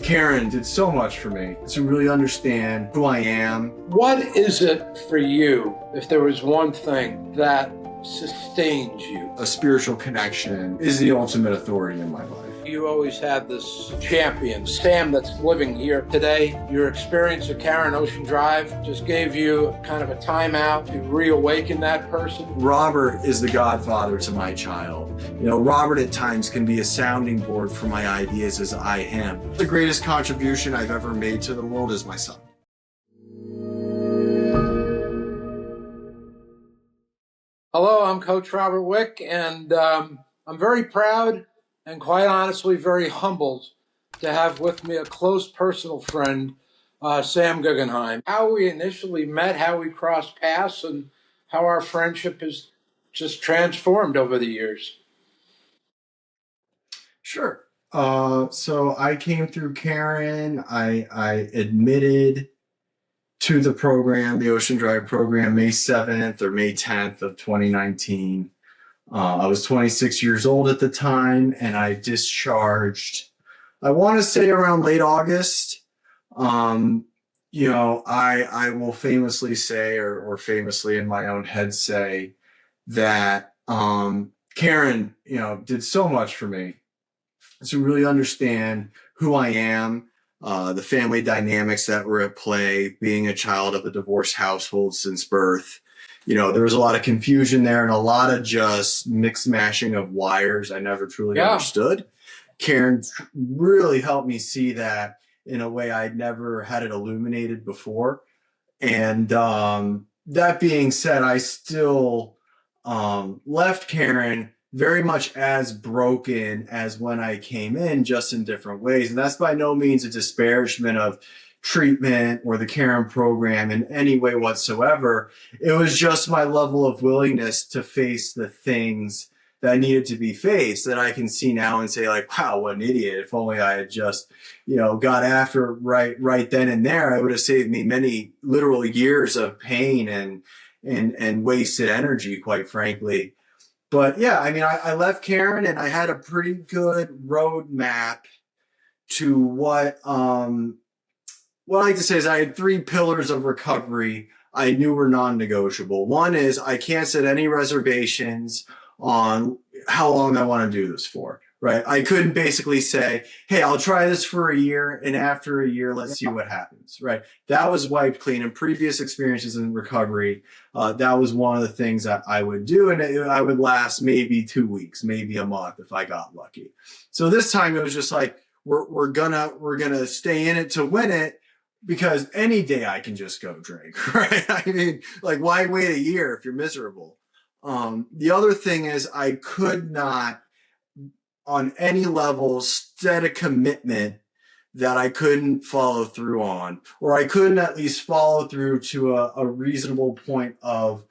Karen did so much for me to really understand who I am. What is it for you, if there was one thing that sustains you? A spiritual connection is the ultimate authority in my life. You always had this champion, Sam, that's living here today. Your experience at Karen Ocean Drive just gave you kind of a timeout to reawaken that person. Robert is the godfather to my child. Robert at times can be a sounding board for my ideas as I am. The greatest contribution I've ever made to the world is my son. Hello, I'm Coach Robert Wick, and I'm very proud and quite honestly very humbled to have with me a close personal friend, Sam Guggenheim. How we initially met, how we crossed paths, and how our friendship has just transformed over the years. Sure. So I came through Karen. I admitted to the program, the Ocean Drive program, May 7th or May 10th of 2019. I was 26 years old at the time, and I discharged, I want to say around late August. I will famously say, or famously in my own head say, that Karen, did so much for me to really understand who I am, the family dynamics that were at play, being a child of a divorced household since birth. There was a lot of confusion there and a lot of just mix mashing of wires I never truly understood. Karen really helped me see that in a way I'd never had it illuminated before. And that being said, I still left Karen very much as broken as when I came in, just in different ways. And that's by no means a disparagement of treatment or the Karen program in any way whatsoever. It was just my level of willingness to face the things that needed to be faced that I can see now and say, like, wow, what an idiot. If only I had just, got after right then and there, it would have saved me many literal years of pain and wasted energy, quite frankly. But yeah, I left Karen and I had a pretty good roadmap to what I like to say is I had 3 pillars of recovery I knew were non-negotiable. One is I can't set any reservations on how long I want to do this for, right? I couldn't basically say, hey, I'll try this for a year, and after a year, let's see what happens, right? That was wiped clean. In previous experiences in recovery, that was one of the things that I would do, and I would last maybe 2 weeks, maybe a month if I got lucky. So this time it was just like, we're gonna stay in it to win it, because any day I can just go drink, right? Why wait a year if you're miserable? The other thing is I could not, on any level, set a commitment that I couldn't follow through on, or I couldn't at least follow through to a reasonable point of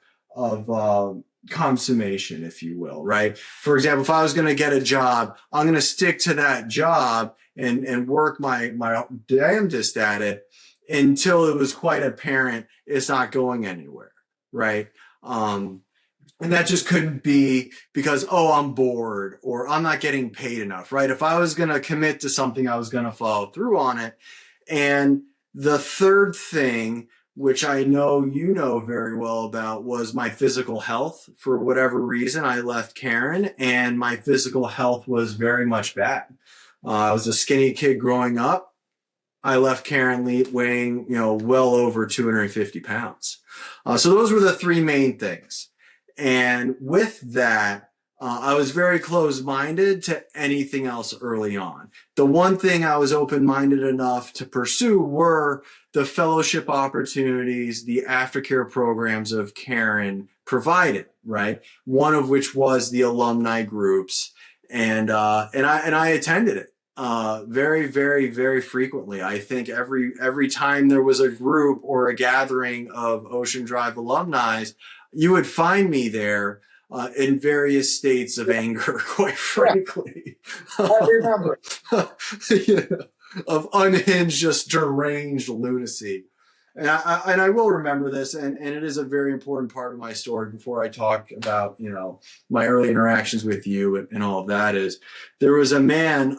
consummation, if you will, right? For example, if I was going to get a job, I'm going to stick to that job and work my damnedest at it until it was quite apparent it's not going anywhere, right? And that just couldn't be because, I'm bored or I'm not getting paid enough, right? If I was going to commit to something, I was going to follow through on it. And the third thing, which I know you know very well about, was my physical health. For whatever reason, I left Karen and my physical health was very much bad. I was a skinny kid growing up. I left Karen weighing, well over 250 pounds. So those were the 3 main things. And with that, I was very closed-minded to anything else early on. The one thing I was open-minded enough to pursue were the fellowship opportunities, the aftercare programs of Karen provided, right? One of which was the alumni groups. And I attended it. Very, very, very frequently. I think every time there was a group or a gathering of Ocean Drive alumni, you would find me there in various states of anger, quite frankly. I remember. Of unhinged, just deranged lunacy. And I will remember this, and it is a very important part of my story before I talk about, my early interactions with you and all of that. Is there was a man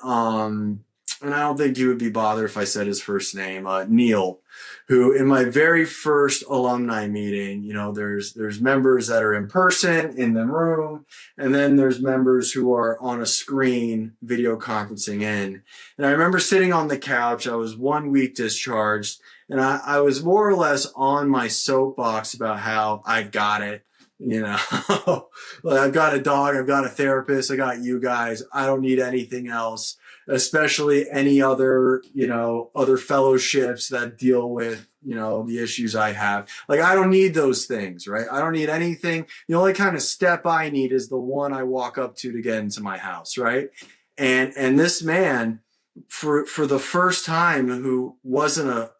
and I don't think you would be bothered if I said his first name, Neil, who in my very first alumni meeting, there's members that are in person in the room, and then there's members who are on a screen video conferencing in. And I remember sitting on the couch. I was 1 week discharged, and I was more or less on my soapbox about how I've got it. Like, I've got a dog, I've got a therapist, I got you guys. I don't need anything else, especially any other fellowships that deal with, the issues I have. Like, I don't need those things, right? I don't need anything. The only kind of step I need is the one I walk up to get into my house, right? And this man, for the first time, who wasn't a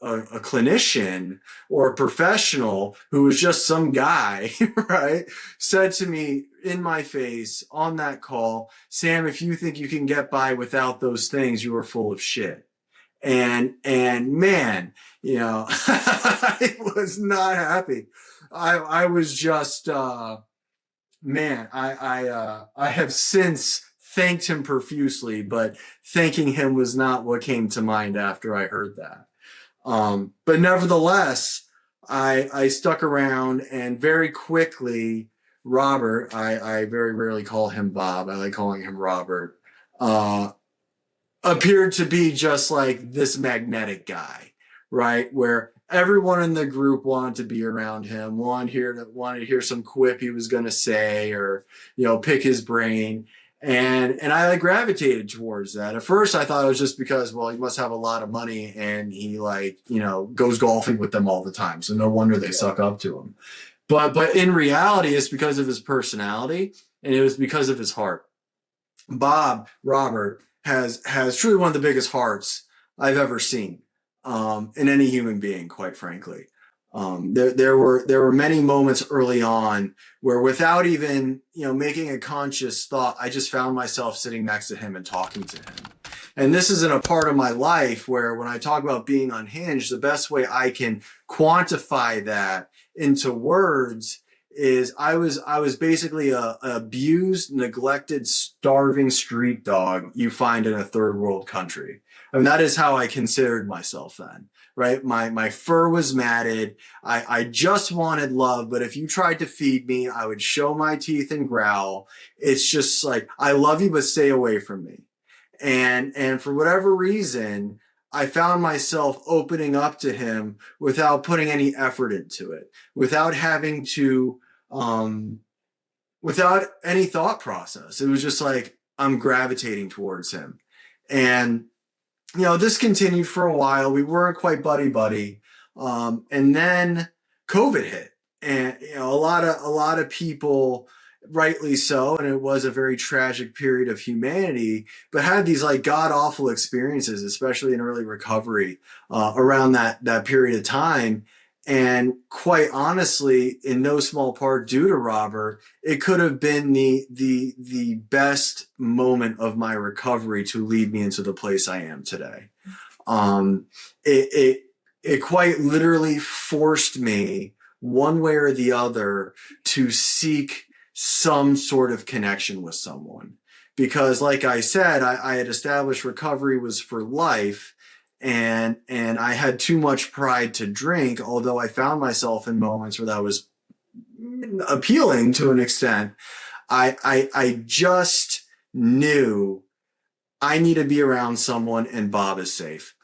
clinician or a professional, who was just some guy, right, said to me in my face on that call, "Sam, if you think you can get by without those things, you are full of shit." And man, I was not happy. I was just, man, I have since thanked him profusely, but thanking him was not what came to mind after I heard that. But nevertheless, I stuck around, and very quickly, Robert, I very rarely call him Bob, I like calling him Robert, appeared to be just like this magnetic guy, right? Where everyone in the group wanted to be around him, wanted to hear some quip he was going to say, or, pick his brain. And I gravitated towards that. At first, I thought it was just because, well, he must have a lot of money, and he goes golfing with them all the time. So no wonder they suck up to him. But in reality, it's because of his personality, and it was because of his heart. Robert has truly one of the biggest hearts I've ever seen, in any human being, quite frankly. There were many moments early on where, without even making a conscious thought, I just found myself sitting next to him and talking to him. And this isn't a part of my life where, when I talk about being unhinged, the best way I can quantify that into words is I was basically a abused, neglected, starving street dog you find in a third world country. I mean, that is how I considered myself then, right? My fur was matted. I just wanted love, but if you tried to feed me, I would show my teeth and growl. It's just like, I love you, but stay away from me. And for whatever reason, I found myself opening up to him without putting any effort into it, without having to, without any thought process. It was just like, I'm gravitating towards him. And, this continued for a while. We weren't quite buddy. And then COVID hit, and, a lot of people, rightly so, and it was a very tragic period of humanity, but had these like god awful experiences, especially in early recovery, around that period of time. And quite honestly, in no small part due to Robert, it could have been the best moment of my recovery to lead me into the place I am today. It quite literally forced me, one way or the other, to seek some sort of connection with someone. Because, like I said, I had established recovery was for life, and I had too much pride to drink, although I found myself in moments where that was appealing to an extent. I just knew I need to be around someone, and Bob is safe.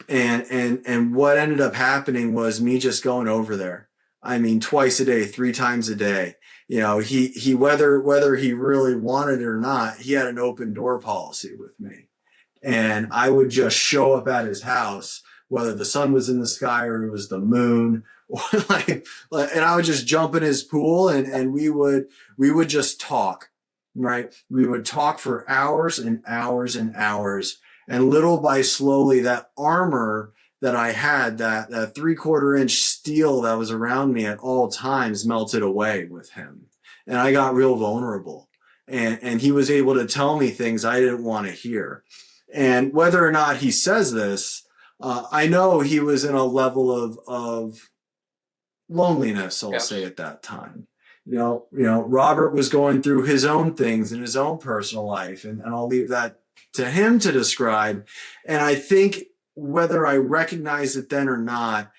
And what ended up happening was me just going over there. I mean, twice a day, 3 times a day. He whether he really wanted it or not, he had an open door policy with me. And I would just show up at his house, whether the sun was in the sky or it was the moon, or and I would just jump in his pool, and we would just talk, right? We would talk for hours and hours and hours. And little by slowly, that armor that I had, that 3/4 inch steel that was around me at all times, melted away with him. And I got real vulnerable. And he was able to tell me things I didn't want to hear. And whether or not he says this, I know he was in a level of loneliness, I'll say, at that time. Robert was going through his own things in his own personal life. And I'll leave that to him to describe. And I think whether I recognize it then or not,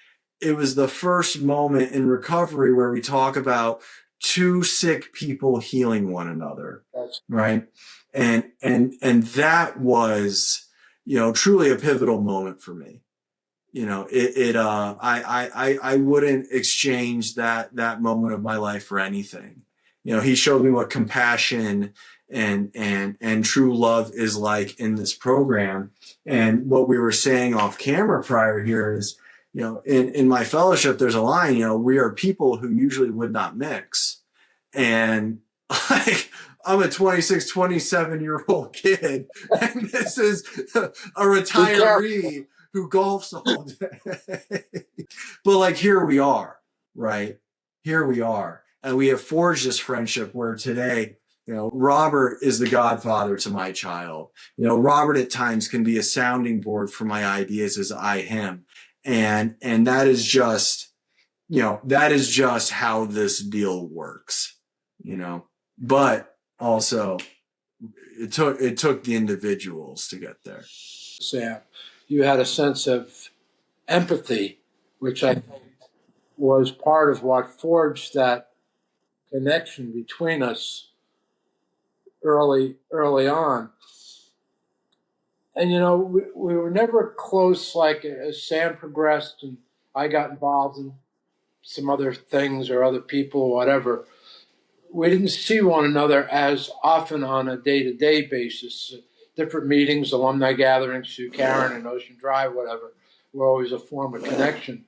it was the first moment in recovery where we talk about two sick people healing one another. Right. And that was, truly a pivotal moment for me. I wouldn't exchange that moment of my life for anything. He showed me what compassion and true love is like in this program. And what we were saying off camera prior here is, in my fellowship, there's a line, we are people who usually would not mix. And I'm a 26, 27-year-old kid, and this is a retiree who golfs all day. But here we are, right? Here we are. And we have forged this friendship where today, Robert is the godfather to my child. Robert at times can be a sounding board for my ideas as I him. And that is just, how this deal works, but also it took the individuals to get there. Sam, you had a sense of empathy, which I think was part of what forged that connection between us early on. And, we were never close, like as Sam progressed and I got involved in some other things or other people or whatever. We didn't see one another as often on a day-to-day basis. Different meetings, alumni gatherings through Karen and Ocean Drive, whatever, were always a form of connection.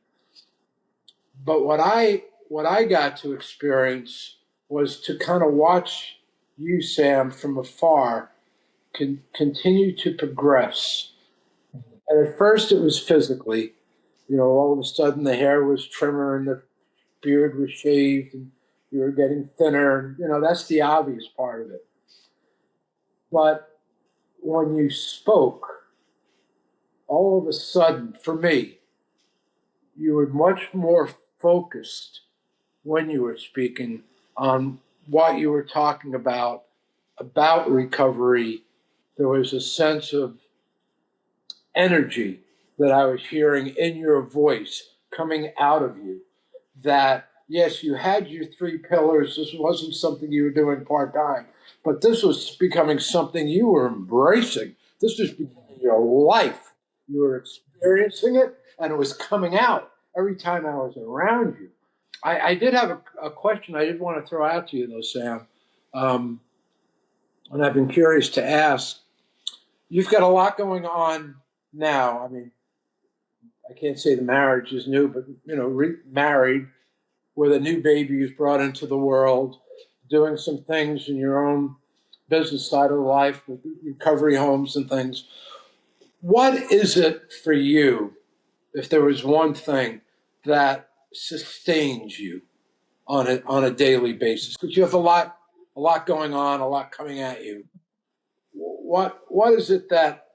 But what I got to experience was to kind of watch you, Sam, from afar, continue to progress. And at first it was physically, all of a sudden the hair was trimmer and the beard was shaved and you were getting thinner. That's the obvious part of it. But when you spoke, all of a sudden, for me, you were much more focused when you were speaking on what you were talking about recovery. There was a sense of energy that I was hearing in your voice coming out of you that, yes, you had your 3 pillars. This wasn't something you were doing part-time, but this was becoming something you were embracing. This was becoming your life. You were experiencing it, and it was coming out every time I was around you. I did have a question I did want to throw out to you, though, Sam, and I've been curious to ask. You've got a lot going on now. I mean, I can't say the marriage is new, but, married with a new baby who's brought into the world, doing some things in your own business side of life with recovery homes and things. What is it for you, if there was one thing that sustains you on a daily basis? Because you have a lot going on, a lot coming at you. What is it that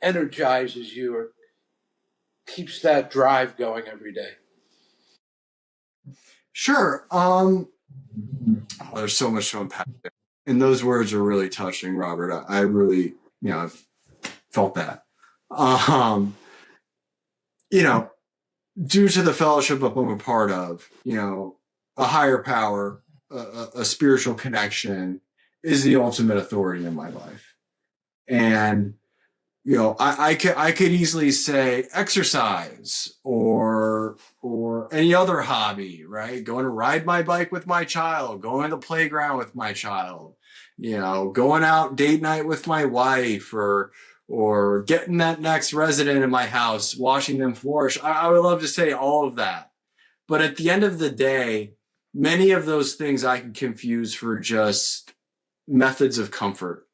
energizes you or keeps that drive going every day? Sure. There's so much to unpack there. And those words are really touching, Robert. I really, felt that. Due to the fellowship I'm a part of, a higher power, a spiritual connection is the ultimate authority in my life. And I could easily say exercise or any other hobby, right? Going to ride my bike with my child, going to the playground with my child, going out date night with my wife, or getting that next resident in my house, washing them floors. I would love to say all of that. But at the end of the day, many of those things I can confuse for just methods of comfort.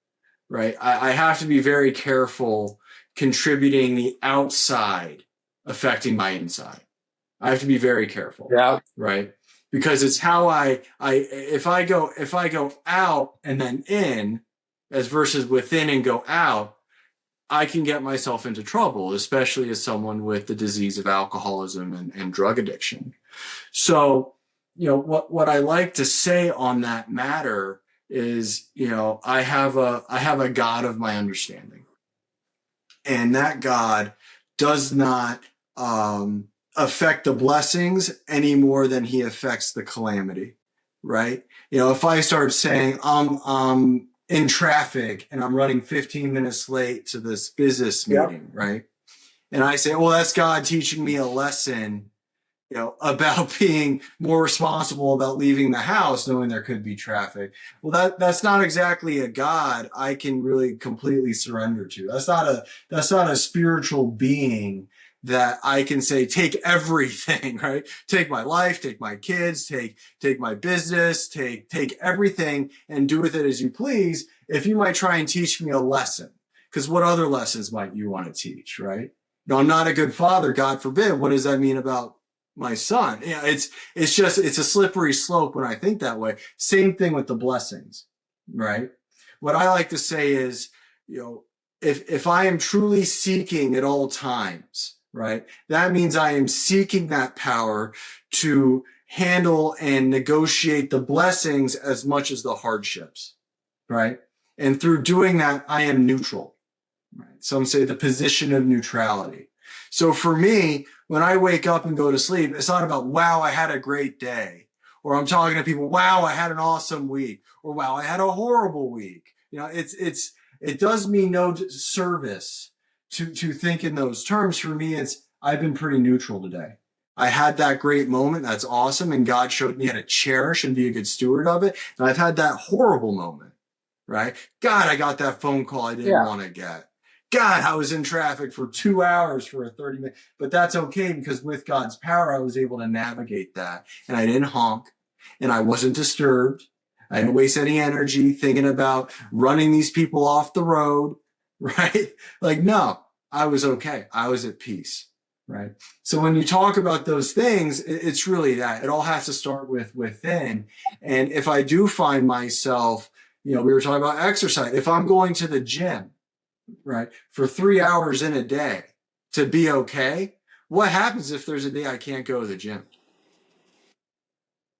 Right. I have to be very careful contributing the outside affecting my inside. I have to be very careful. Yeah. Right. Because it's how if I go out and then in as versus within and go out, I can get myself into trouble, especially as someone with the disease of alcoholism and drug addiction. So, what I like to say on that matter is, I have a God of my understanding, and that God does not affect the blessings any more than he affects the calamity, right? If I start saying I'm in traffic and I'm running 15 minutes late to this business meeting, right? And I say, well, that's God teaching me a lesson, about being more responsible about leaving the house, knowing there could be traffic. Well, that's not exactly a God I can really completely surrender to. That's not a spiritual being that I can say, take everything, right? Take my life, take my kids, take my business, take everything and do with it as you please. If you might try and teach me a lesson, because what other lessons might you want to teach, right? No, I'm not a good father, God forbid. What does that mean about my son? It's a slippery slope when I think that way. Same thing with the blessings, right? What I like to say is, if I am truly seeking at all times, right, that means I am seeking that power to handle and negotiate the blessings as much as the hardships, right? And through doing that, I am neutral. Right? Some say the position of neutrality. So for me, when I wake up and go to sleep, it's not about, wow, I had a great day. Or I'm talking to people, wow, I had an awesome week. Or wow, I had a horrible week. It does me no service to think in those terms. For me, I've been pretty neutral today. I had that great moment. That's awesome. And God showed me how to cherish and be a good steward of it. And I've had that horrible moment, right? God, I got that phone call I didn't want to get. God, I was in traffic for 2 hours for a 30-minute, but that's okay because with God's power, I was able to navigate that. And I didn't honk and I wasn't disturbed. I didn't waste any energy thinking about running these people off the road, right? Like, no, I was okay. I was at peace, right? So when you talk about those things, it's really that. It all has to start with within. And if I do find myself, we were talking about exercise. If I'm going to the gym, right, for 3 hours in a day to be okay, what happens if there's a day I can't go to the gym,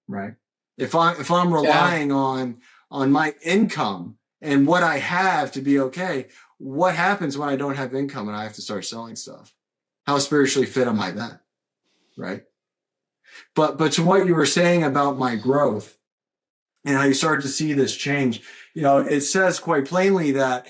right? If I'm relying on my income and what I have to be okay, what happens when I don't have income and I have to start selling stuff? How spiritually fit am I then, right? But to what you were saying about my growth and how you start to see this change, it says quite plainly that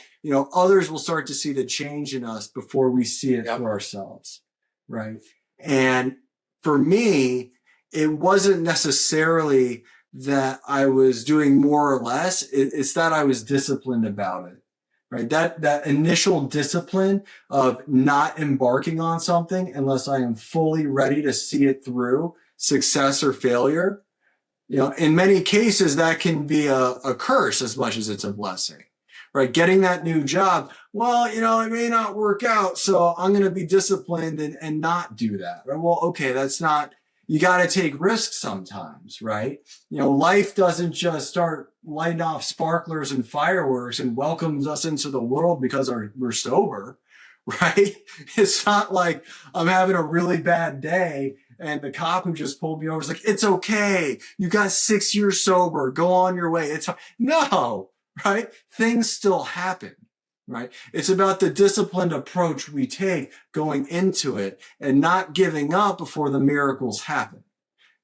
others will start to see the change in us before we see it for ourselves, right? And for me, it wasn't necessarily that I was doing more or less. It's that I was disciplined about it, right? That initial discipline of not embarking on something unless I am fully ready to see it through, success or failure. In many cases, that can be a curse as much as it's a blessing, right? Getting that new job, well, it may not work out, so I'm going to be disciplined and not do that, right? Well, okay, that's not, you got to take risks sometimes, right? Life doesn't just start lighting off sparklers and fireworks and welcomes us into the world because we're sober, right? It's not like I'm having a really bad day and the cop who just pulled me over is like, it's okay. You got 6 years sober. Go on your way. It's no, right? Things still happen, right? It's about the disciplined approach we take going into it and not giving up before the miracles happen.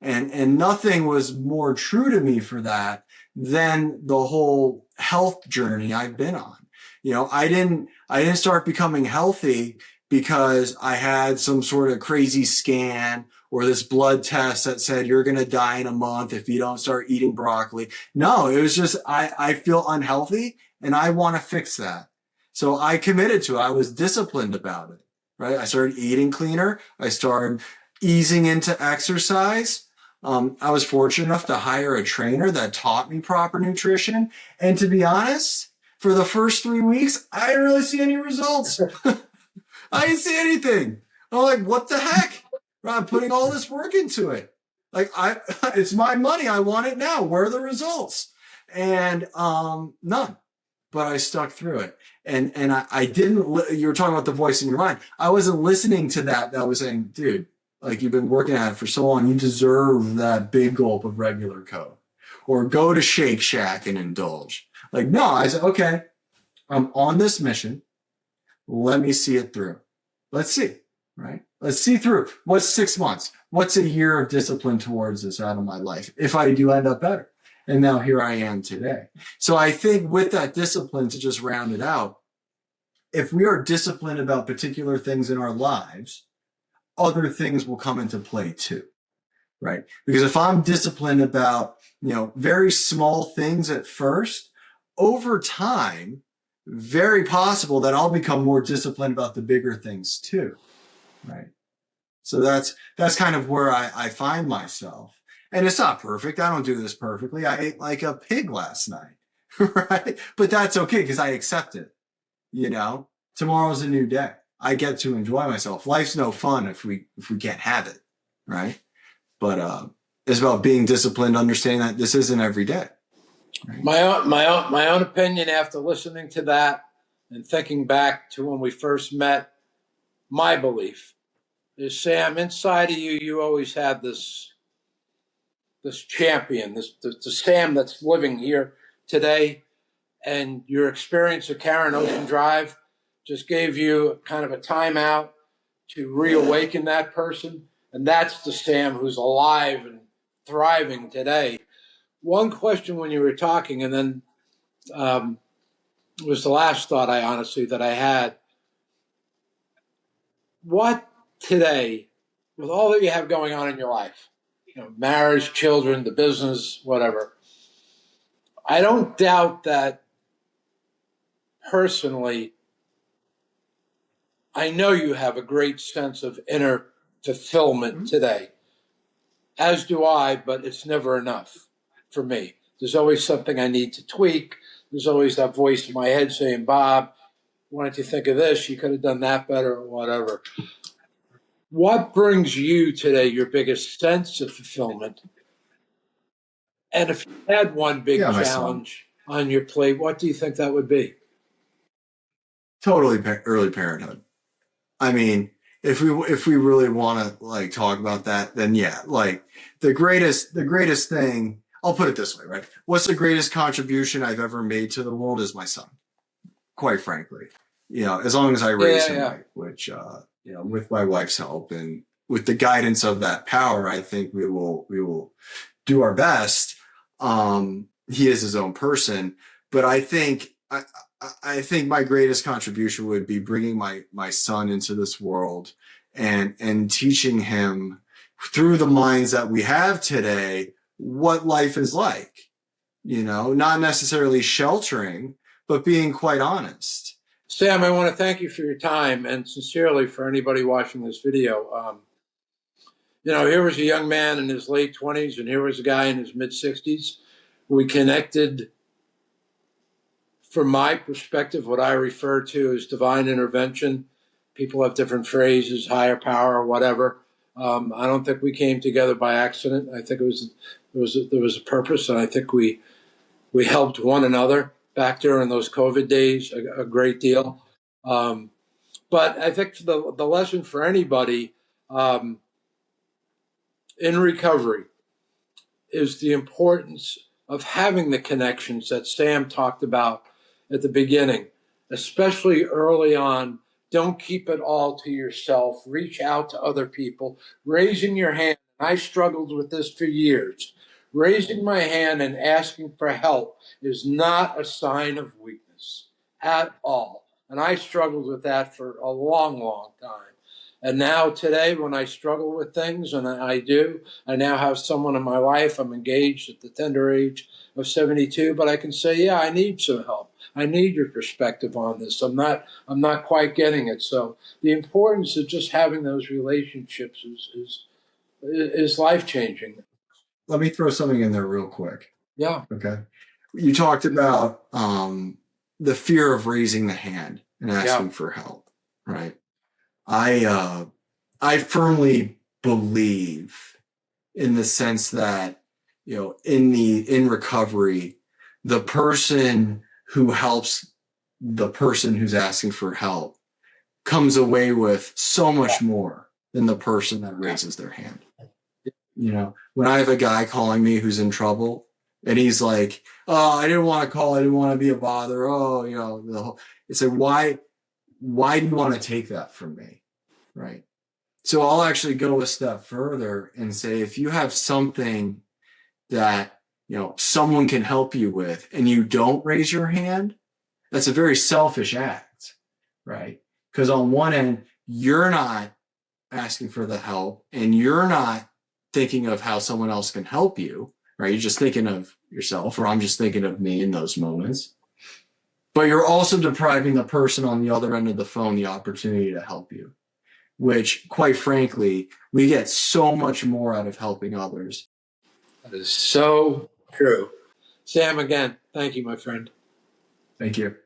And nothing was more true to me for that than the whole health journey I've been on. I didn't start becoming healthy because I had some sort of crazy scan or this blood test that said you're going to die in a month if you don't start eating broccoli. No, it was just, I feel unhealthy and I want to fix that. So I committed to it. I was disciplined about it, right? I started eating cleaner. I started easing into exercise. I was fortunate enough to hire a trainer that taught me proper nutrition. And to be honest, for the first 3 weeks, I didn't really see any results. I didn't see anything. I'm like, what the heck? I'm putting all this work into it. Like it's my money. I want it now. Where are the results? And none. But I stuck through it. And I didn't, you were talking about the voice in your mind. I wasn't listening to that was saying, dude, like you've been working at it for so long, you deserve that big gulp of regular Coke. or go to Shake Shack and indulge. Like, no, I said, okay, I'm on this mission. Let me see it through. Let's see, right? Let's see through. What's 6 months? What's a year of discipline towards this out of my life? If I do end up better. And now here I am today. So I think with that discipline, to just round it out, if we are disciplined about particular things in our lives, other things will come into play too, right? Because if I'm disciplined about, very small things at first, over time, very possible that I'll become more disciplined about the bigger things too, right? So that's kind of where I find myself. And it's not perfect. I don't do this perfectly. I ate like a pig last night, right? But that's okay because I accept it. Tomorrow's a new day. I get to enjoy myself. Life's no fun if we can't have it, right? But it's about being disciplined, understanding that this isn't every day. Right? My own opinion after listening to that and thinking back to when we first met, my belief is, Sam, inside of you, you always had this champion, the Sam that's living here today, and your experience at Karen Ocean Drive just gave you kind of a timeout to reawaken that person, and that's the Sam who's alive and thriving today. One question when you were talking, and then was the last thought that I had. What today, with all that you have going on in your life, marriage, children, the business, whatever, I don't doubt that personally, I know you have a great sense of inner fulfillment today, as do I, but it's never enough for me. There's always something I need to tweak. There's always that voice in my head saying, Bob, why don't you think of this? You could have done that better or whatever. What brings you today your biggest sense of fulfillment? And if you had one big challenge on your plate, what do you think that would be? Totally early parenthood. I mean, if we really want to talk about that, then yeah, the greatest thing, I'll put it this way, right? What's the greatest contribution I've ever made to the world is my son, quite frankly. As long as I raise him right, which with my wife's help and with the guidance of that power, I think we will do our best. He is his own person, but I think my greatest contribution would be bringing my son into this world and teaching him through the minds that we have today what life is like, not necessarily sheltering, but being quite honest. Sam, I want to thank you for your time, and sincerely for anybody watching this video. Here was a young man in his late 20s, and here was a guy in his mid 60s. We connected, from my perspective, what I refer to as divine intervention. People have different phrases, higher power, whatever. I don't think we came together by accident. I think there was a purpose, and I think we helped one another back during those COVID days a great deal. But I think the lesson for anybody in recovery is the importance of having the connections that Sam talked about at the beginning, especially early on. Don't keep it all to yourself. Reach out to other people. Raising your hand. I struggled with this for years. Raising my hand and asking for help is not a sign of weakness at all. And I struggled with that for a long, long time. And now today, when I struggle with things, and I do, I now have someone in my life. I'm engaged at the tender age of 72, but I can say, yeah, I need some help. I need your perspective on this. I'm not quite getting it. So the importance of just having those relationships is life-changing. Let me throw something in there real quick. Yeah. Okay. You talked about the fear of raising the hand and asking for help, right? I firmly believe in the sense that, in recovery, the person who helps the person who's asking for help comes away with so much more than the person that raises their hand. When I have a guy calling me who's in trouble, And he's like, oh, I didn't want to call. I didn't want to be a bother. Oh, it's like, why do you want to take that from me? Right. So I'll actually go a step further and say, if you have something that, someone can help you with and you don't raise your hand, that's a very selfish act, right? Because on one end, you're not asking for the help and you're not thinking of how someone else can help you, right? You're just thinking of yourself, or I'm just thinking of me in those moments. But you're also depriving the person on the other end of the phone the opportunity to help you, which, quite frankly, we get so much more out of helping others. That is so true. Sam, again, thank you, my friend. Thank you.